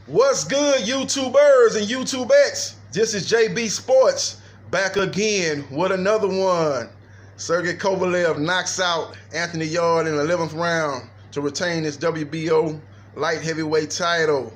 What's good, YouTubers and YouTubettes? This is JB Sports back again with another one. Sergey Kovalev knocks out Anthony Yarde in the 11th round to retain his WBO light heavyweight title.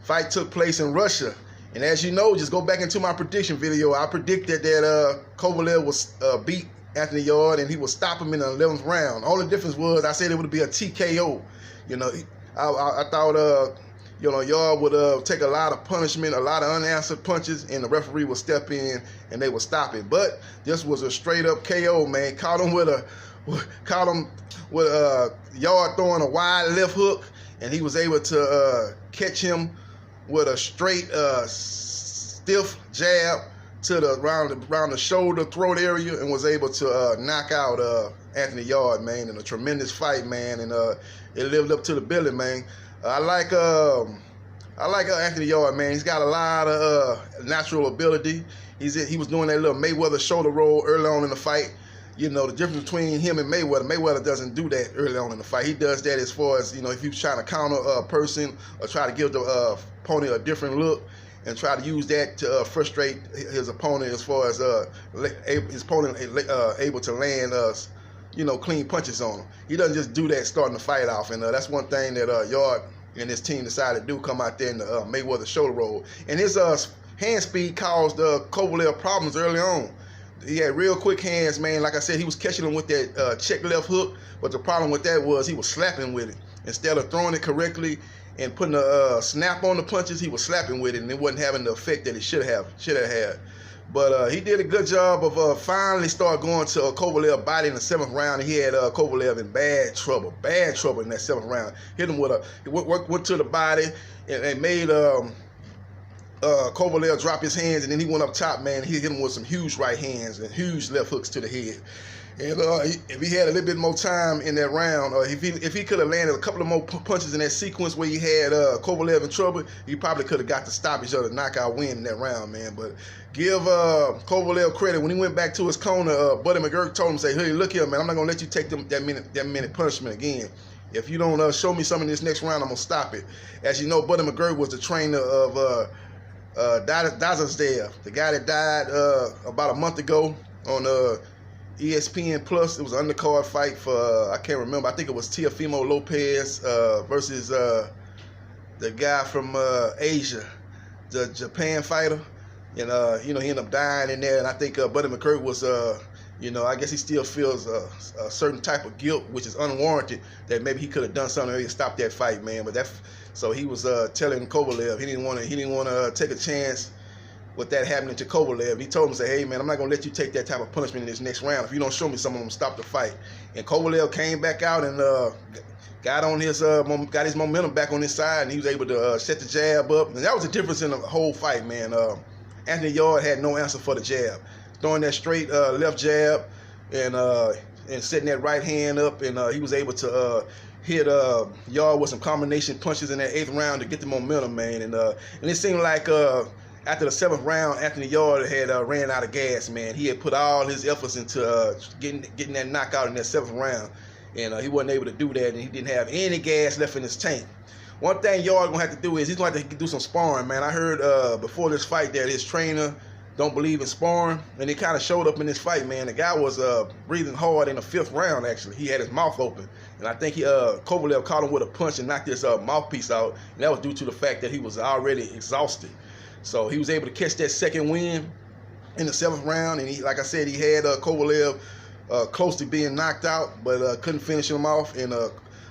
Fight took place in Russia. And as you know, just go back into my prediction video. I predicted that Kovalev would beat Anthony Yarde and he would stop him in the 11th round. All the difference was I said it would be a TKO. You know, I thought Yarde would take a lot of punishment, a lot of unanswered punches, and the referee would step in and they would stop it. But this was a straight up KO, man. Caught him with Yarde throwing a wide left hook, and he was able to catch him with a straight stiff jab to the around the shoulder throat area, and was able to knock out Anthony Yarde, man, in a tremendous fight, man, and it lived up to the billing, man. I like Anthony Yarde, man. He's got a lot of natural ability. He was doing that little Mayweather shoulder roll early on in the fight. You know, the difference between him and Mayweather doesn't do that early on in the fight. He does that as far as, if he's trying to counter a person or try to give the opponent a different look and try to use that to frustrate his opponent as far as his opponent able to land clean punches on him. He doesn't just do that starting the fight off, and that's one thing that Yarde and his team decided to do, come out there in the Mayweather shoulder roll. And his hand speed caused Kovalev problems early on. He had real quick hands, man. Like I said, he was catching him with that check left hook, but the problem with that was he was slapping with it. Instead of throwing it correctly and putting a snap on the punches, he was slapping with it, and it wasn't having the effect that it should have had. But he did a good job of finally start going to Kovalev body in the 7th round. And he had Kovalev in bad trouble in that 7th round. Hit him with he went to the body and made Kovalev drop his hands, and then he went up top, man. He hit him with some huge right hands and huge left hooks to the head. And if he had a little bit more time in that round, or if he could have landed a couple of more punches in that sequence where he had Kovalev in trouble, he probably could have got the stoppage or the knockout win in that round, man. But give Kovalev credit. When he went back to his corner, Buddy McGirt told him, say, hey, look here, man, I'm not going to let you take that minute punishment again. If you don't show me something in this next round, I'm going to stop it. As you know, Buddy McGirt was the trainer of Dazazdev, the guy that died about a month ago on ESPN Plus. It was an undercard fight for I can't remember. I think it was Teofimo Lopez versus the guy from Asia, the Japan fighter. And he ended up dying in there. And I think Buddy McGirt was I guess he still feels a certain type of guilt, which is unwarranted, that maybe he could have done something to stop that fight, man. But so he was telling Kovalev he didn't want to take a chance with that happening to Kovalev. He told him, say, hey, man, I'm not going to let you take that type of punishment in this next round. If you don't show me something, I'm going to stop the fight. And Kovalev came back out and got his momentum back on his side, and he was able to set the jab up. And that was the difference in the whole fight, man. Anthony Yarde had no answer for the jab. Throwing that straight left jab and setting that right hand up, and he was able to hit Yarde with some combination punches in that 8th round to get the momentum, man. And it seemed like after the 7th round, Anthony Yarde had ran out of gas, man. He had put all his efforts into getting that knockout in that 7th round, and he wasn't able to do that, and he didn't have any gas left in his tank. One thing Yarde gonna have to do is he's gonna have to do some sparring, man. I heard before this fight that his trainer don't believe in sparring, and it kind of showed up in this fight, man. The guy was breathing hard in the 5th round, actually. He had his mouth open, and I think Kovalev caught him with a punch and knocked his mouthpiece out, and that was due to the fact that he was already exhausted. So he was able to catch that second win in the 7th round, and like I said, he had Kovalev close to being knocked out, but couldn't finish him off, and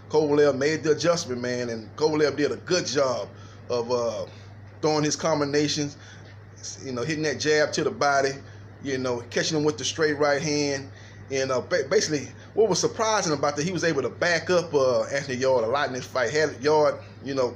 Kovalev made the adjustment, man, and Kovalev did a good job of throwing his combinations, hitting that jab to the body, catching him with the straight right hand. And basically, what was surprising about that, he was able to back up Anthony Yarde a lot in this fight. Had Yarde,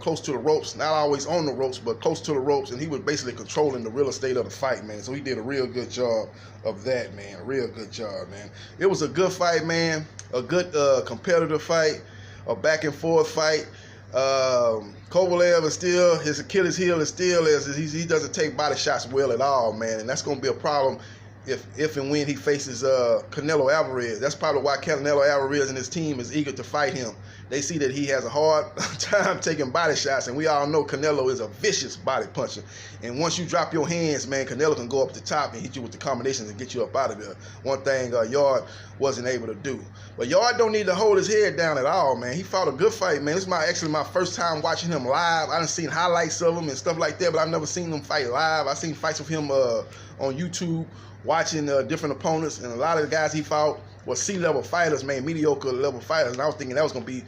close to the ropes, not always on the ropes, but close to the ropes, and he was basically controlling the real estate of the fight, man. So he did a real good job of that, man. A real good job, man. It was a good fight, man. A good competitive fight, a back and forth fight. Kovalev is still, his Achilles heel is still, he doesn't take body shots well at all, man, and that's going to be a problem if and when he faces Canelo Alvarez. That's probably why Canelo Alvarez and his team is eager to fight him, they see that he has a hard time taking body shots, and we all know Canelo is a vicious body puncher. And once you drop your hands, man, Canelo can go up the top and hit you with the combinations and get you up out of there. One thing Yarde wasn't able to do. But Yarde don't need to hold his head down at all, man. He fought a good fight, man. This is actually my first time watching him live. I done seen highlights of him and stuff like that, but I've never seen him fight live. I've seen fights with him on YouTube, watching different opponents, and a lot of the guys he fought were C-level fighters, man, mediocre level fighters, and I was thinking that was going to be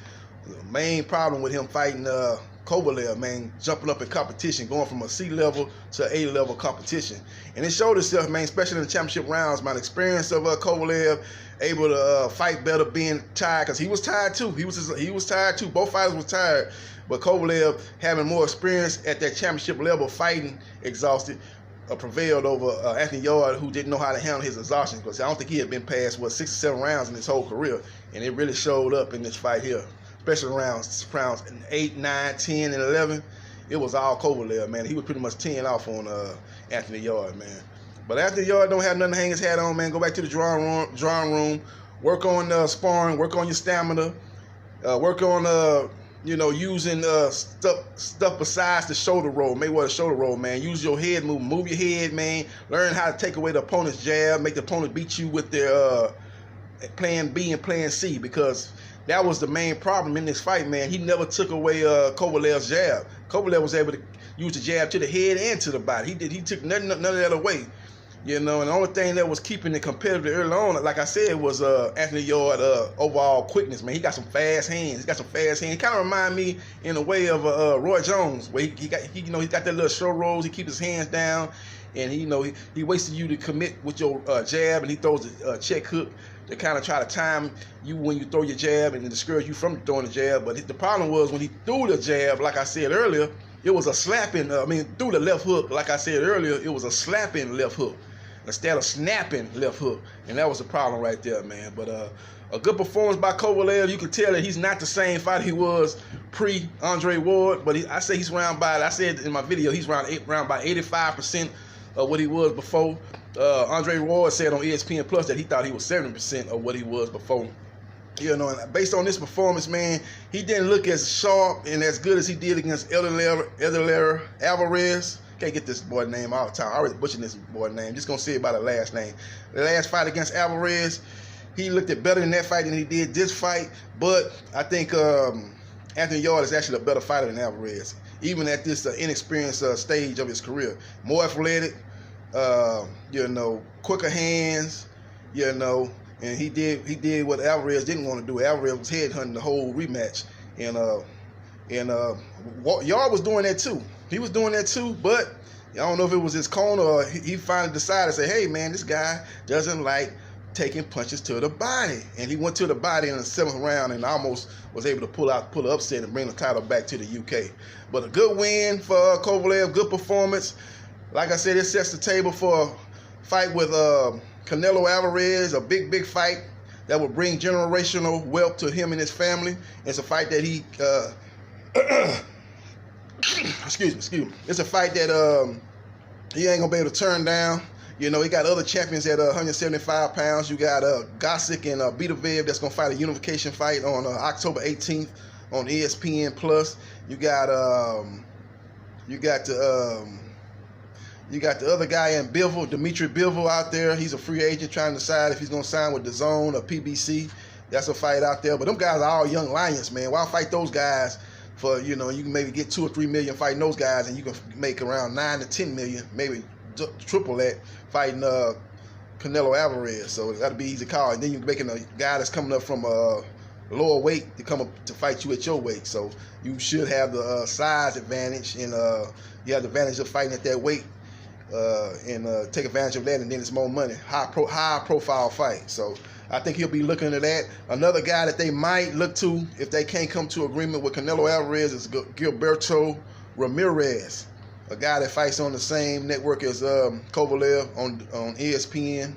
the main problem with him fighting Kovalev, man, jumping up in competition, going from a C-level to A-level competition. And it showed itself, man, especially in the championship rounds, man, experience of Kovalev, able to fight better being tired, because he was tired too. He was tired too. Both fighters were tired, but Kovalev, having more experience at that championship level, fighting exhausted, prevailed over Anthony Yarde, who didn't know how to handle his exhaustion, because I don't think he had been past, 6 or 7 rounds in his whole career, and it really showed up in this fight here, especially rounds 8, 9, 10, and 11. It was all Kovalev, man. He was pretty much teeing off on Anthony Yarde, man. But Anthony Yarde don't have nothing to hang his hat on, man. Go back to the drawing room, work on sparring, work on your stamina, work on using stuff besides the shoulder roll. Maybe what a shoulder roll, man. Use your head movement. Move your head, man. Learn how to take away the opponent's jab. Make the opponent beat you with their plan B and plan C, because that was the main problem in this fight, man. He never took away Kovalev's jab. Kovalev was able to use the jab to the head and to the body. He took none of that away. And the only thing that was keeping it competitive early on, like I said, was Anthony Yarde overall quickness, man. He got some fast hands. He kind of remind me in a way of Roy Jones, where he got that little show rolls. He keeps his hands down, and he waits for you to commit with your jab, and he throws a check hook to kind of try to time you when you throw your jab and discourage you from throwing the jab. But the problem was when he threw the jab, like I said earlier, it was a slapping. Through the left hook, like I said earlier, it was a slapping left hook instead of snapping left hook, and that was the problem right there, man. But a good performance by Kovalev. You can tell that he's not the same fighter he was pre-Andre Ward, but I say he's around by, I said in my video, he's around by 85% of what he was before. Andre Ward said on ESPN Plus that he thought he was 70% of what he was before. And based on this performance, man, he didn't look as sharp and as good as he did against Edelera Alvarez. Can't get this boy's name all the time. I already butchered this boy's name. Just gonna say it by the last name. The last fight against Alvarez, he looked at better in that fight than he did this fight. But I think Anthony Yarde is actually a better fighter than Alvarez, even at this inexperienced stage of his career. More athletic, quicker hands, and he did what Alvarez didn't want to do. Alvarez was headhunting the whole rematch, and Yarde was doing that too. He was doing that too, but I don't know if it was his corner or he finally decided to say, hey, man, this guy doesn't like taking punches to the body. And he went to the body in the 7th round and almost was able to pull an upset and bring the title back to the UK. But a good win for Kovalev, good performance. Like I said, it sets the table for a fight with Canelo Alvarez, a big fight that will bring generational wealth to him and his family. It's a fight that he... excuse me. It's a fight that he ain't gonna be able to turn down. He got other champions at 175 pounds. You got Gosick and Bitavev that's gonna fight a unification fight on October 18th on ESPN Plus. You got the other guy in Bivol, Dimitri Bivol, out there. He's a free agent trying to decide if he's gonna sign with DAZN or PBC. That's a fight out there. But them guys are all young lions, man. Why fight those guys? For you can maybe get 2 or 3 million fighting those guys, and you can make around 9 to 10 million, maybe triple that fighting Canelo Alvarez. So that'd be easy call. And then you're making a guy that's coming up from lower weight to come up to fight you at your weight. So you should have the size advantage, and you have the advantage of fighting at that weight, and take advantage of that. And then it's more money, high profile fight. So I think he'll be looking at that. Another guy that they might look to if they can't come to agreement with Canelo Alvarez is Gilberto Ramirez, a guy that fights on the same network as Kovalev on ESPN.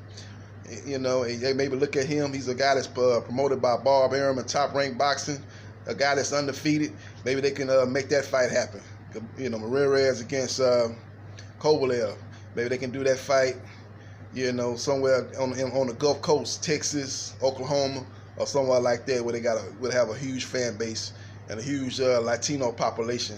They maybe look at him. He's a guy that's promoted by Bob Arum and Top Rank Boxing, a guy that's undefeated. Maybe they can make that fight happen. Ramirez against Kovalev. Maybe they can do that fight, somewhere on the Gulf Coast, Texas, Oklahoma, or somewhere like that, where they would have a huge fan base and a huge Latino population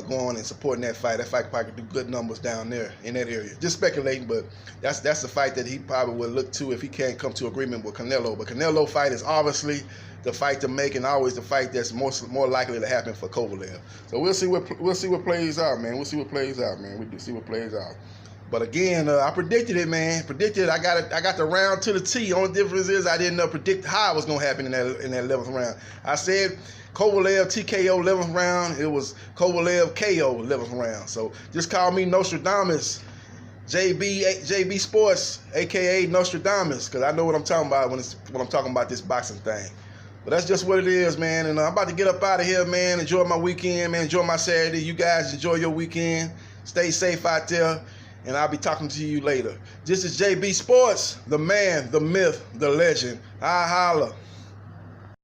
going and supporting that fight. That fight probably could do good numbers down there in that area. Just speculating, but that's the fight that he probably would look to if he can't come to agreement with Canelo. But Canelo fight is obviously the fight to make, and always the fight that's more likely to happen for Kovalev. So we'll see what plays out, man. We'll see what plays out, man. We'll see what plays out. But again, I predicted it, man. I got the round to the T. Only difference is I didn't predict how it was gonna happen in that 11th round. I said Kovalev TKO 11th round. It was Kovalev KO 11th round. So just call me Nostradamus, JB Sports, aka Nostradamus, because I know what I'm talking about when I'm talking about this boxing thing. But that's just what it is, man. And I'm about to get up out of here, man. Enjoy my weekend, man. Enjoy my Saturday. You guys enjoy your weekend. Stay safe out there. And I'll be talking to you later. This is JB Sports, the man, the myth, the legend. I holla.